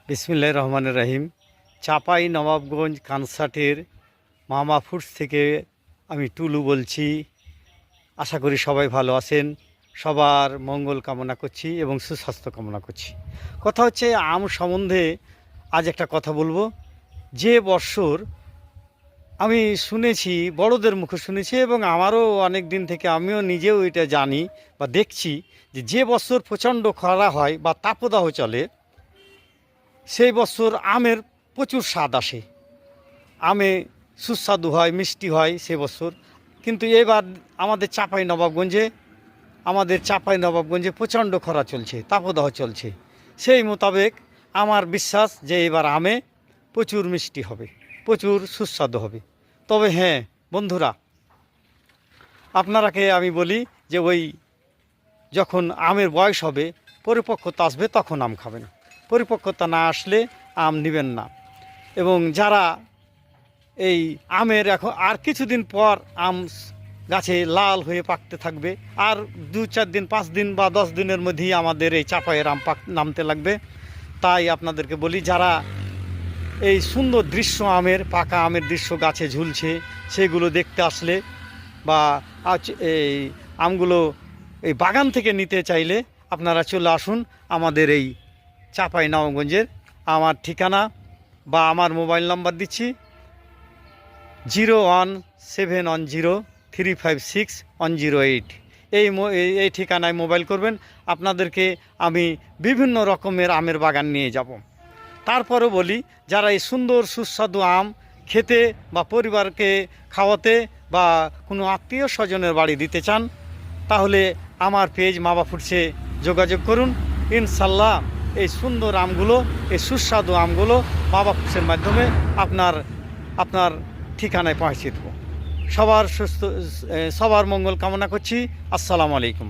বিসমিল্লাহির রহমানির রহিম। চাপাই নবাবগঞ্জ কানসাটের মামা ফুডস থেকে আমি টুলু বলছি। আশা করি সবাই ভালো আছেন। সবার মঙ্গল কামনা করছি এবং সুস্বাস্থ্য কামনা করছি। কথা হচ্ছে আম সম্বন্ধে আজ একটা কথা বলবো। যে বৎসর আমি শুনেছি, বড়দের মুখে শুনেছি এবং আমারও অনেক দিন থেকে আমিও নিজেও এটা জানি বা দেখছি যে বছর প্রচণ্ড খরা হয় বা তাপদাহ চলে, সেই বছর আমের প্রচুর স্বাদ আসে, আমে সুস্বাদু হয়, মিষ্টি হয় সে বছর। কিন্তু এবার আমাদের চাঁপাই নবাবগঞ্জে প্রচণ্ড খরা চলছে, তাপদাহ চলছে। সেই মোতাবেক আমার বিশ্বাস যে এবার আমে প্রচুর মিষ্টি হবে, প্রচুর সুস্বাদু হবে। তবে হ্যাঁ বন্ধুরা, আপনারাকে আমি বলি যে ওই যখন আমের বয়স হবে, পরিপক্কতা আসবে, তখন আম খাবেন। পরিপক্কতা না আসলে আম নেবেন না। এবং যারা এই আমের এখন আর কিছুদিন পর আম গাছে লাল হয়ে পাকতে থাকবে, আর 2-4 দিন 5 দিন বা 10 দিনের মধ্যেই আমাদের এই চাপাইয়ের আম নামতে লাগবে। তাই আপনাদেরকে বলি, যারা এই সুন্দর দৃশ্য, পাকা আমের দৃশ্য গাছে ঝুলছে, সেগুলো দেখতে আসলে বা এই আমগুলো এই বাগান থেকে নিতে চাইলে আপনারা চলে আসুন আমাদের এই চাপাই নবাবগঞ্জের। আমার ঠিকানা বা আমার মোবাইল নাম্বার দিচ্ছি 01710356108। এই ঠিকানায় মোবাইল করবেন, আপনাদেরকে আমি বিভিন্ন রকমের আমের বাগান নিয়ে যাব। তারপরও বলি, যারা এই সুন্দর সুস্বাদু আম খেতে বা পরিবারকে খাওয়াতে বা কোনো আত্মীয় স্বজনের বাড়ি দিতে চান, তাহলে আমার পেজ মামা ফুডসে যোগাযোগ করুন। ইনশাল্লাহ এই সুন্দর আমগুলো, এই সুস্বাদু আমগুলো মামা ফুডসের মাধ্যমে আপনার ঠিকানায় পৌঁছে দেব। সবার মঙ্গল কামনা করছি। আসসালামু আলাইকুম।